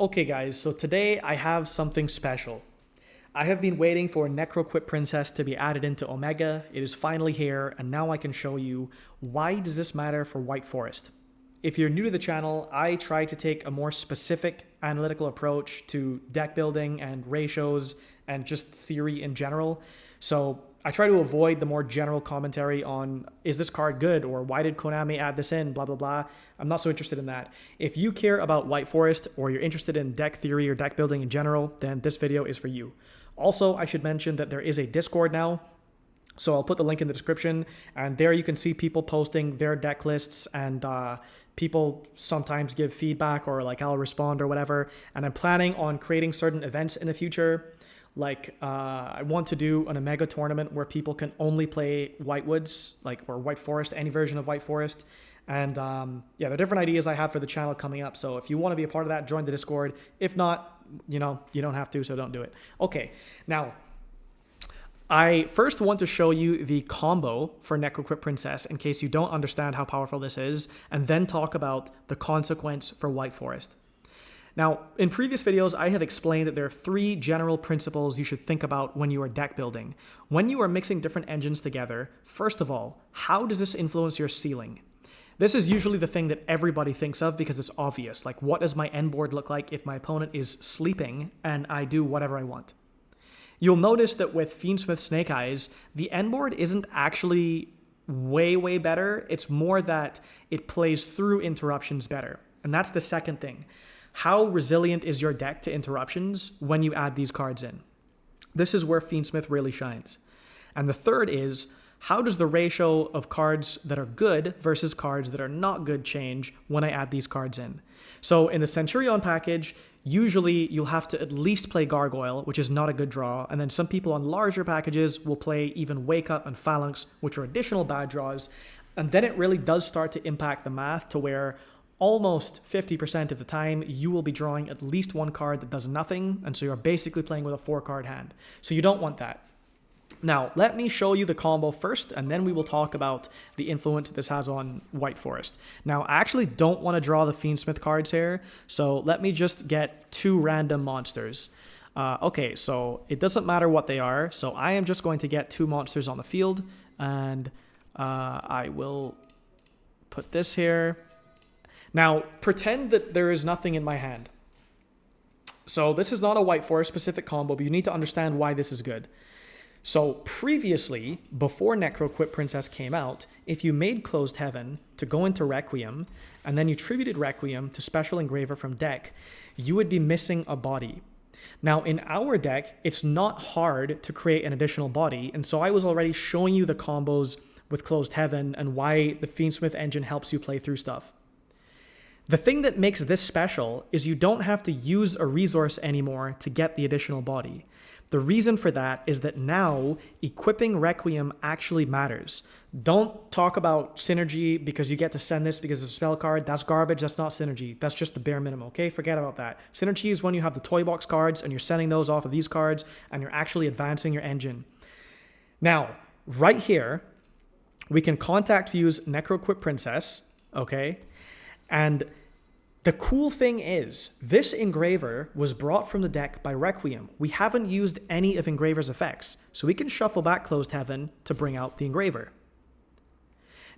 Okay guys, so today I have something special. I have been waiting for Necroquip Princess to be added into Omega. It is finally here, and now I can show you why does this matter for White Forest. If you're new to the channel, I try to take a more specific analytical approach to deck building and ratios and just theory in general. So I try to avoid the more general commentary on is this card good or why did Konami add this in, blah, blah, blah. I'm not so interested in that. If you care about White Forest or you're interested in deck theory or deck building in general, then this video is for you. Also, I should mention that there is a Discord now. So I'll put the link in the description, and there you can see people posting their deck lists, and people sometimes give feedback or like I'll respond or whatever. And I'm planning on creating certain events in the future. Like I want to do an Omega tournament where people can only play Whitewoods, or White Forest, any version of White Forest. And yeah, there are different ideas I have for the channel coming up. So if you want to be a part of that, join the Discord. If not, you don't have to, so don't do it. Okay, now I first want to show you the combo for Necroquip Princess in case you don't understand how powerful this is, and then talk about the consequence for White Forest. Now, in previous videos, I have explained that there are three general principles you should think about when you are deck building. When you are mixing different engines together, first of all, how does this influence your ceiling? This is usually the thing that everybody thinks of because it's obvious. Like, what does my end board look like if my opponent is sleeping and I do whatever I want? You'll notice that with Fiendsmith Snake Eyes, the end board isn't actually way better. It's more that it plays through interruptions better. And that's the second thing. How resilient is your deck to interruptions when you add these cards in? This is where Fiendsmith really shines. And the third is, how does the ratio of cards that are good versus cards that are not good change when I add these cards in? So in the Centurion package, usually you'll have to at least play Gargoyle, which is not a good draw, and then some people on larger packages will play even Wake Up and Phalanx, which are additional bad draws, and then it really does start to impact the math to where almost 50% of the time you will be drawing at least one card that does nothing, and so you're basically playing with a 4-card hand. So you don't want that. Now, let me show you the combo first, and then we will talk about the influence this has on White Forest. Now, I actually don't want to draw the Fiendsmith cards here, so let me just get two random monsters. Okay, so it doesn't matter what they are, so I am just going to get two monsters on the field, and I will put this here. Now, pretend that there is nothing in my hand. So this is not a White Forest specific combo, but you need to understand why this is good. So previously, before Necroquip Princess came out, if you made Closed Heaven to go into Requiem, and then you tributed Requiem to Special Engraver from deck, you would be missing a body. Now, in our deck, it's not hard to create an additional body, and so I was already showing you the combos with Closed Heaven and why the Fiendsmith engine helps you play through stuff. The thing that makes this special is you don't have to use a resource anymore to get the additional body. The reason for that is that now equipping Requiem actually matters. Don't talk about synergy because you get to send this because it's a spell card. That's garbage. That's not synergy. That's just the bare minimum, okay? Forget about that. Synergy is when you have the toy box cards and you're sending those off of these cards and you're actually advancing your engine. Now, right here, we can contact fuse Necroquip Princess, okay? And the cool thing is, this Engraver was brought from the deck by Requiem. We haven't used any of Engraver's effects, so we can shuffle back Closed Heaven to bring out the Engraver.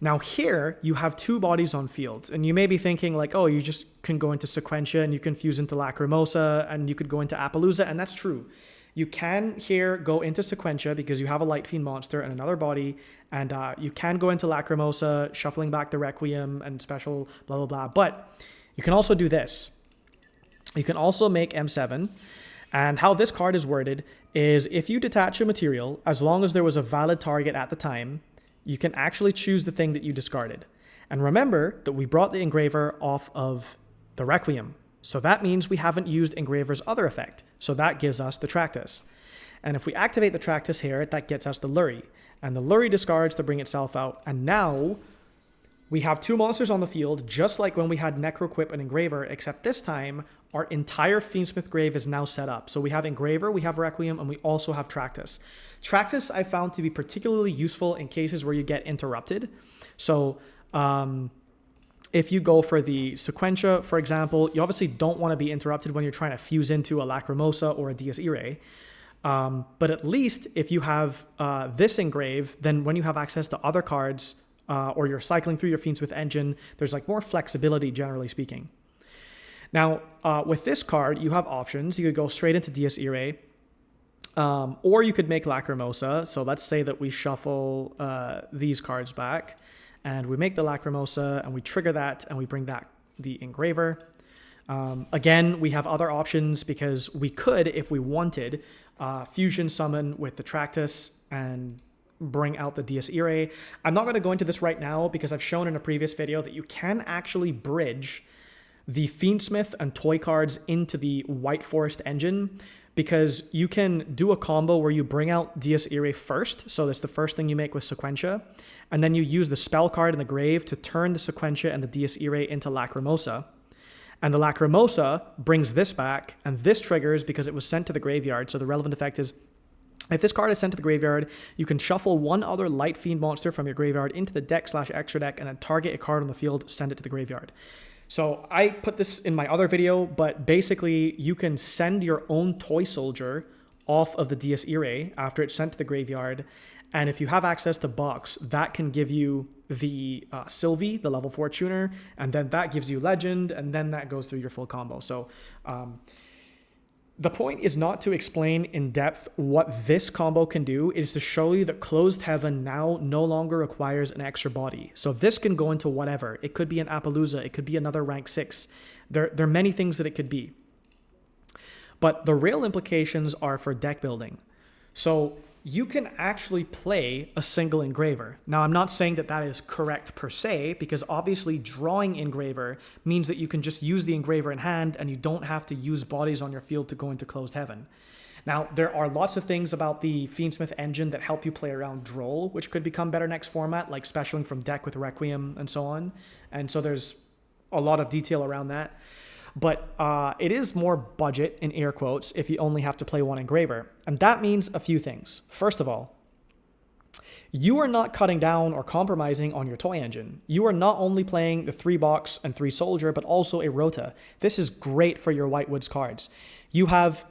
Now here, you have two bodies on field, and you may be thinking like, oh, you just can go into Sequentia, and you can fuse into Lacrimosa, and you could go into Appaloosa, and that's true. You can here go into Sequentia because you have a Light Fiend monster and another body, and you can go into Lacrimosa, shuffling back the Requiem and special blah, blah, blah, but you can also do this. You can also make M7, and how this card is worded is if you detach a material, as long as there was a valid target at the time, you can actually choose the thing that you discarded. And remember that we brought the Engraver off of the Requiem, so that means we haven't used Engraver's other effect, so that gives us the Tractus. And if we activate the Tractus here, that gets us the Lurry, and the Lurry discards to bring itself out, and now we have two monsters on the field, just like when we had Necroquip and Engraver, except this time, our entire Fiendsmith grave is now set up. So we have Engraver, we have Requiem, and we also have Tractus. Tractus I found to be particularly useful in cases where you get interrupted. So if you go for the Sequentia, for example, you obviously don't want to be interrupted when you're trying to fuse into a Lacrimosa or a Dies Irae. But at least if you have this engrave, then when you have access to other cards or you're cycling through your Fiendsmith engine, there's like more flexibility, generally speaking. Now, with this card, you have options. You could go straight into Dies Irae, or you could make Lacrimosa. So let's say that we shuffle these cards back, and we make the Lacrimosa, and we trigger that, and we bring back the Engraver. Again, we have other options because we could, if we wanted, fusion summon with the Tractus and bring out the Dies Irae. I'm not going to go into this right now because I've shown in a previous video that you can actually bridge the Fiendsmith and toy cards into the White Forest engine, because you can do a combo where you bring out Dies Irae first, so that's the first thing you make with Sequentia, and then you use the spell card in the grave to turn the Sequentia and the Dies Irae into Lacrimosa. And the Lacrimosa brings this back, and this triggers because it was sent to the graveyard. So the relevant effect is, if this card is sent to the graveyard, you can shuffle one other Light Fiend monster from your graveyard into the deck/extra deck, and then target a card on the field, send it to the graveyard. So I put this in my other video, but basically you can send your own toy soldier off of the Dies Irae after it's sent to the graveyard. And if you have access to box, that can give you the Sylvie, the level 4 tuner, and then that gives you Legend, and then that goes through your full combo. So the point is not to explain in depth what this combo can do. It is to show you that Closed Heaven now no longer requires an extra body. So this can go into whatever. It could be an Appaloosa. It could be another rank 6. There are many things that it could be. But the real implications are for deck building. So you can actually play a single Engraver. Now, I'm not saying that that is correct per se, because obviously drawing Engraver means that you can just use the Engraver in hand and you don't have to use bodies on your field to go into Closed Heaven. Now, there are lots of things about the Fiendsmith engine that help you play around Droll, which could become better next format, like specialing from deck with Requiem and so on. And so there's a lot of detail around that. But it is more budget, in air quotes, if you only have to play one Engraver. And that means a few things. First of all, you are not cutting down or compromising on your toy engine. You are not only playing the 3-box and 3 soldier, but also a Rota. This is great for your Whitewoods cards. You have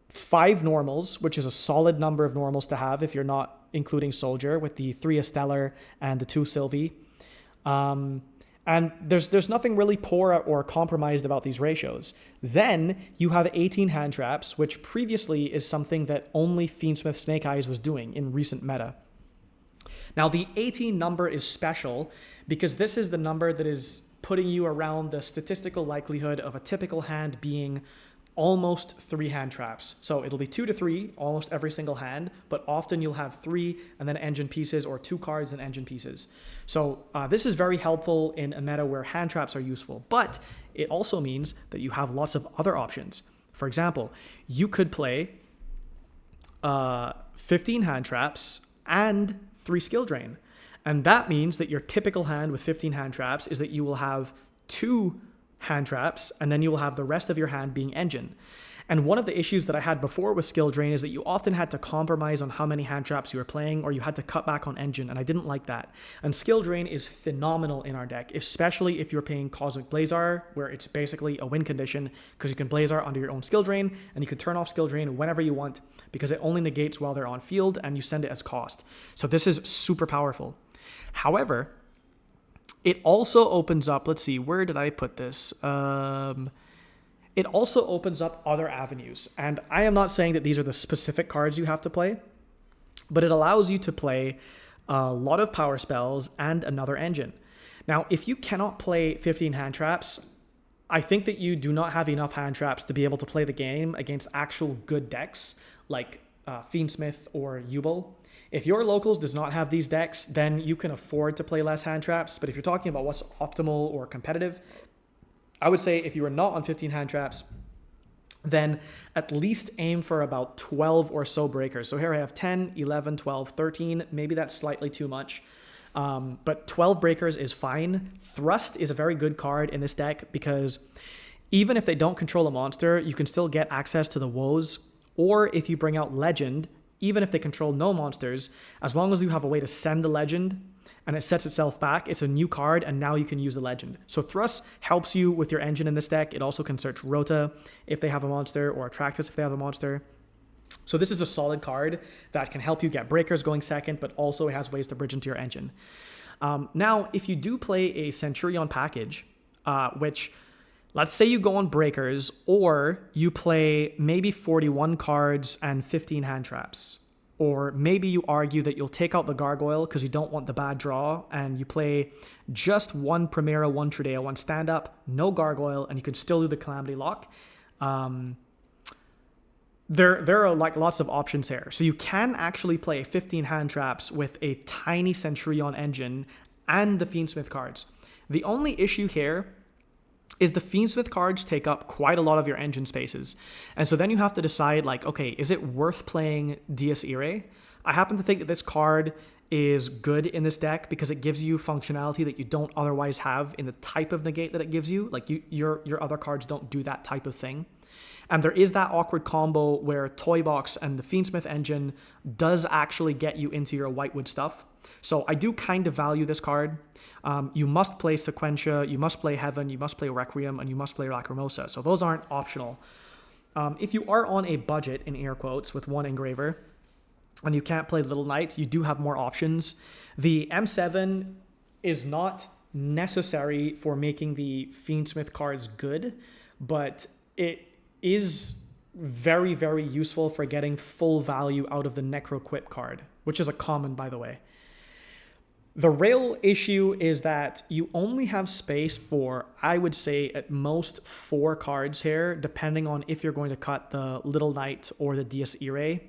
5 normals, which is a solid number of normals to have if you're not including soldier, with the 3 Esteller and the 2 Sylvie. And there's nothing really poor or compromised about these ratios. Then you have 18 hand traps, which previously is something that only Fiendsmith Snake Eyes was doing in recent meta. Now, the 18 number is special because this is the number that is putting you around the statistical likelihood of a typical hand being almost 3 hand traps. So it'll be 2 to 3 almost every single hand, but often you'll have 3 and then engine pieces, or 2 cards and engine pieces. So this is very helpful in a meta where hand traps are useful, but it also means that you have lots of other options. For example, you could play 15 hand traps and 3 skill drain. And that means that your typical hand with 15 hand traps is that you will have 2 hand traps, and then you will have the rest of your hand being engine. And one of the issues that I had before with skill drain is that you often had to compromise on how many hand traps you were playing, or you had to cut back on engine, and I didn't like that. And skill drain is phenomenal in our deck, especially if you're playing Cosmic Blazar, where it's basically a win condition, because you can Blazar under your own skill drain, and you can turn off skill drain whenever you want, because it only negates while they're on field, and you send it as cost. So this is super powerful. However, it also opens up, let's see, where did I put this? It also opens up other avenues. And I am not saying that these are the specific cards you have to play, but it allows you to play a lot of power spells and another engine. Now, if you cannot play 15 hand traps, I think that you do not have enough hand traps to be able to play the game against actual good decks like Fiendsmith or Yubel. If your locals does not have these decks, then you can afford to play less hand traps. But if you're talking about what's optimal or competitive, I would say if you are not on 15 hand traps, then at least aim for about 12 or so breakers. So here I have 10, 11, 12, 13. Maybe that's slightly too much. But 12 breakers is fine. Thrust is a very good card in this deck because even if they don't control a monster, you can still get access to the woes. Or if you bring out Legend, even if they control no monsters, as long as you have a way to send the Legend and it sets itself back. It's a new card, and now you can use the legend. So Thrust helps you with your engine in this deck. It also can search Rota if they have a monster, or Attractus if they have a monster. So this is a solid card that can help you get breakers going second, but also it has ways to bridge into your engine. Now, if you do play a Centurion package, which, let's say you go on breakers, or you play maybe 41 cards and 15 hand traps, or maybe you argue that you'll take out the Gargoyle because you don't want the bad draw, and you play just one Primera, one Trudea, one stand-up, no Gargoyle, and you can still do the Calamity Lock. There are like lots of options here. So you can actually play 15 hand traps with a tiny Centurion engine and the Fiendsmith cards. The only issue here is the Fiendsmith cards take up quite a lot of your engine spaces. And so then you have to decide, like, okay, is it worth playing Dies Irae? I happen to think that this card is good in this deck because it gives you functionality that you don't otherwise have in the type of negate that it gives you. Like your other cards don't do that type of thing. And there is that awkward combo where Toy Box and the Fiendsmith engine does actually get you into your Whitewood stuff. So I do kind of value this card. You must play Sequentia, you must play Heaven, you must play Requiem, and you must play Lacrimosa. So those aren't optional. If you are on a budget, in air quotes, with one engraver, and you can't play Little Knight, you do have more options. The M7 is not necessary for making the Fiendsmith cards good, but it is very, very useful for getting full value out of the Necroquip card, which is a common, by the way. The rail issue is that you only have space for, I would say, at most 4 cards here, depending on if you're going to cut the Little Knight or the Dies Irae.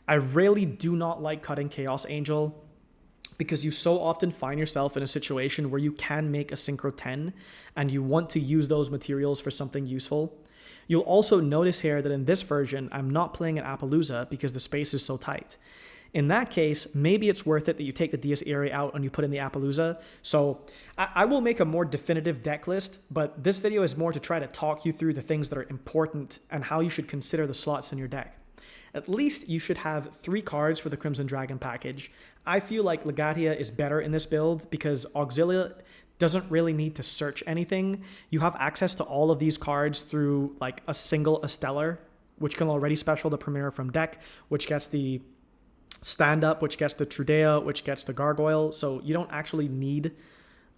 I really do not like cutting Chaos Angel because you so often find yourself in a situation where you can make a Synchro 10 and you want to use those materials for something useful. You'll also notice here that in this version, I'm not playing an Appaloosa because the space is so tight. In that case, maybe it's worth it that you take the Dies Irae out and you put in the Appaloosa. So I will make a more definitive deck list, but this video is more to try to talk you through the things that are important and how you should consider the slots in your deck. At least you should have 3 cards for the Crimson Dragon package. I feel like Legatia is better in this build because Auxilia doesn't really need to search anything. You have access to all of these cards through like a single Esteller, which can already special the Primera from deck, which gets the stand-up, which gets the Trudea, which gets the Gargoyle. So you don't actually need,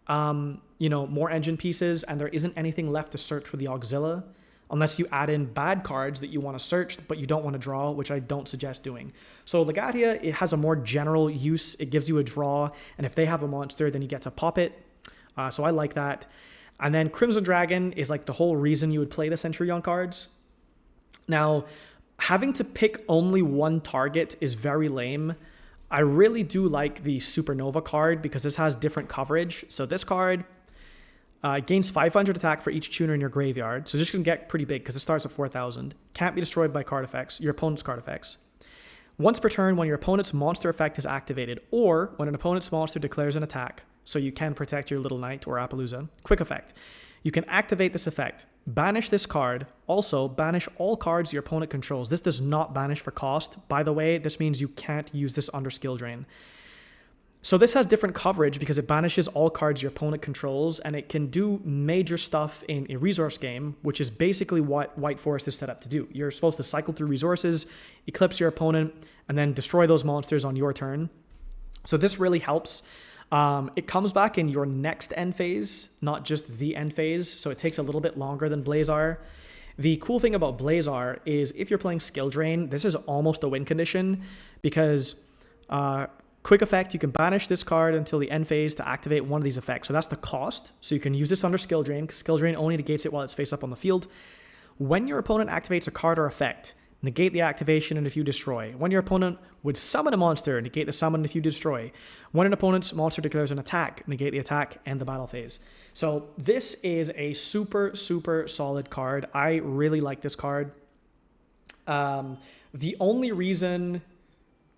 more engine pieces, and there isn't anything left to search for the Auxilia, unless you add in bad cards that you want to search, but you don't want to draw, which I don't suggest doing. So Legatia, it has a more general use. It gives you a draw, and if they have a monster, then you get to pop it. So I like that. And then Crimson Dragon is like the whole reason you would play the Centurion cards. Now, having to pick only one target is very lame. I really do like the Supernova card because this has different coverage. So this card gains 500 attack for each tuner in your graveyard. So this can get pretty big because it starts at 4,000. Can't be destroyed by card effects, your opponent's card effects. Once per turn, when your opponent's monster effect is activated, or when an opponent's monster declares an attack, so you can protect your Little Knight or Appaloosa. Quick effect. You can activate this effect. Banish this card. Also, banish all cards your opponent controls. This does not banish for cost. By the way, this means you can't use this under skill drain. So this has different coverage because it banishes all cards your opponent controls, and it can do major stuff in a resource game, which is basically what White Forest is set up to do. You're supposed to cycle through resources, eclipse your opponent, and then destroy those monsters on your turn. So this really helps. It comes back in your next end phase, not just the end phase, so it takes a little bit longer than Blazar. The cool thing about Blazar is if you're playing Skill Drain, this is almost a win condition because quick effect, you can banish this card until the end phase to activate one of these effects. So that's the cost. So you can use this under Skill Drain because Skill Drain only negates it while it's face up on the field. When your opponent activates a card or effect, negate the activation and if you destroy. When your opponent would summon a monster, negate the summon if you destroy. When an opponent's monster declares an attack, negate the attack and the battle phase. So this is a super, super solid card. I really like this card. The only reason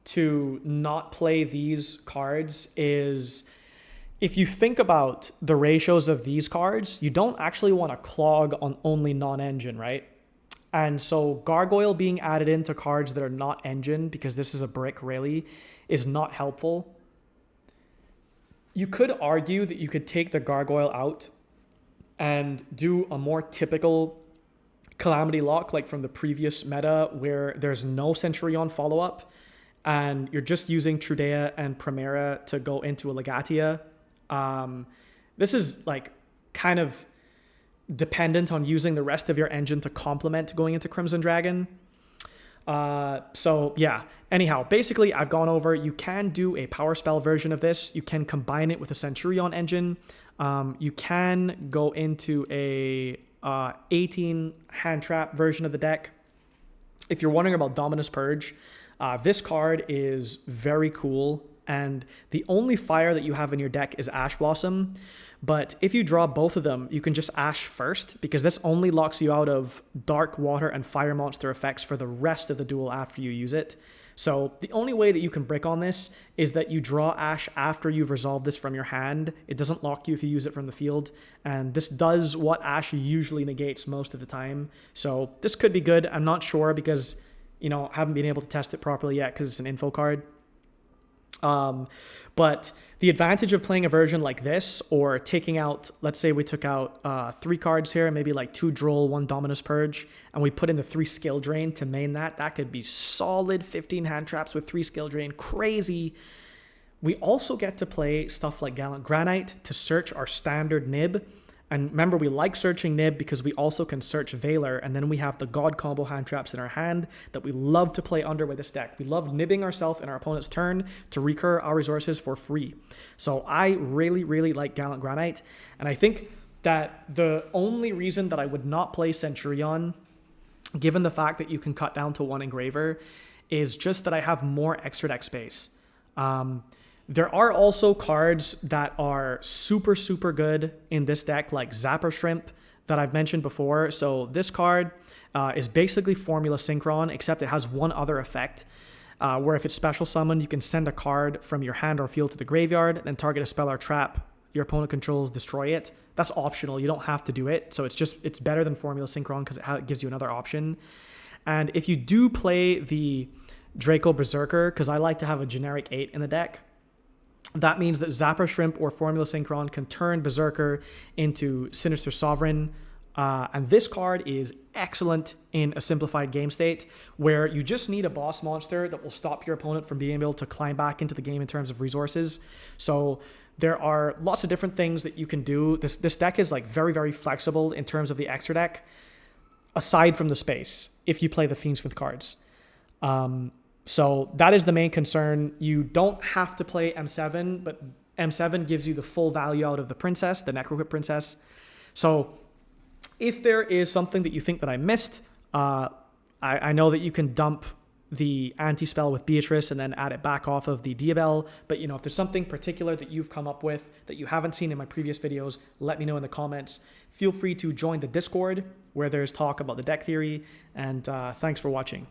to not play these cards is if you think about the ratios of these cards, you don't actually want to clog on only non-engine, right? And so Gargoyle being added into cards that are not engine, because this is a brick really, is not helpful. You could argue that you could take the Gargoyle out and do a more typical Calamity lock, like from the previous meta, where there's no Centurion follow-up, and you're just using Trudea and Primera to go into a Legatia. This is like kind of dependent on using the rest of your engine to complement going into Crimson Dragon. So yeah, anyhow, basically I've gone over, you can do a power spell version of this. You can combine it with a Centurion engine. You can go into a 18 hand trap version of the deck. If you're wondering about Dominus Purge, this card is very cool, and the only fire that you have in your deck is Ash Blossom. But if you draw both of them, you can just Ash first, because this only locks you out of Dark, Water, and Fire monster effects for the rest of the duel after you use it. So the only way that you can brick on this is that you draw Ash after you've resolved this from your hand. It doesn't lock you if you use it from the field, and this does what Ash usually negates most of the time. So this could be good. I'm not sure because, you know, I haven't been able to test it properly yet because it's an info card. But the advantage of playing a version like this, or taking out, let's say we took out 3 cards here, maybe like 2 Droll, 1 Dominus Purge, and we put in the 3 Skill Drain to main that could be solid 15 hand traps with 3 Skill Drain, crazy. We also get to play stuff like Gallant Granite to search our standard nib. And remember, we like searching nib because we also can search Valor, and then we have the God combo hand traps in our hand that we love to play under with this deck. We love nibbing ourselves in our opponent's turn to recur our resources for free. So I really, really like Gallant Granite, and I think that the only reason that I would not play Centurion, given the fact that you can cut down to 1 Engraver, is just that I have more extra deck space. There are also cards that are super, super good in this deck, like Zapper Shrimp that I've mentioned before. So this card is basically Formula Synchron, except it has one other effect, where if it's special summoned, you can send a card from your hand or field to the graveyard, then target a spell or trap your opponent controls, destroy it. That's optional. You don't have to do it. So it's better than Formula Synchron because it gives you another option. And if you do play the Draco Berserker, because I like to have a generic 8 in the deck, that means that Zapper Shrimp or Formula Synchron can turn Berserker into Sinister Sovereign. And this card is excellent in a simplified game state where you just need a boss monster that will stop your opponent from being able to climb back into the game in terms of resources. So there are lots of different things that you can do. This deck is like very, very flexible in terms of the extra deck, aside from the space, if you play the Fiendsmith cards. So that is the main concern. You don't have to play M7, but M7 gives you the full value out of the princess, the Necroquip princess. So if there is something that you think that I missed, I know that you can dump the anti-spell with Beatrice and then add it back off of the Diabel. But, you know, if there's something particular that you've come up with that you haven't seen in my previous videos, let me know in the comments. Feel free to join the Discord where there's talk about the deck theory. And thanks for watching.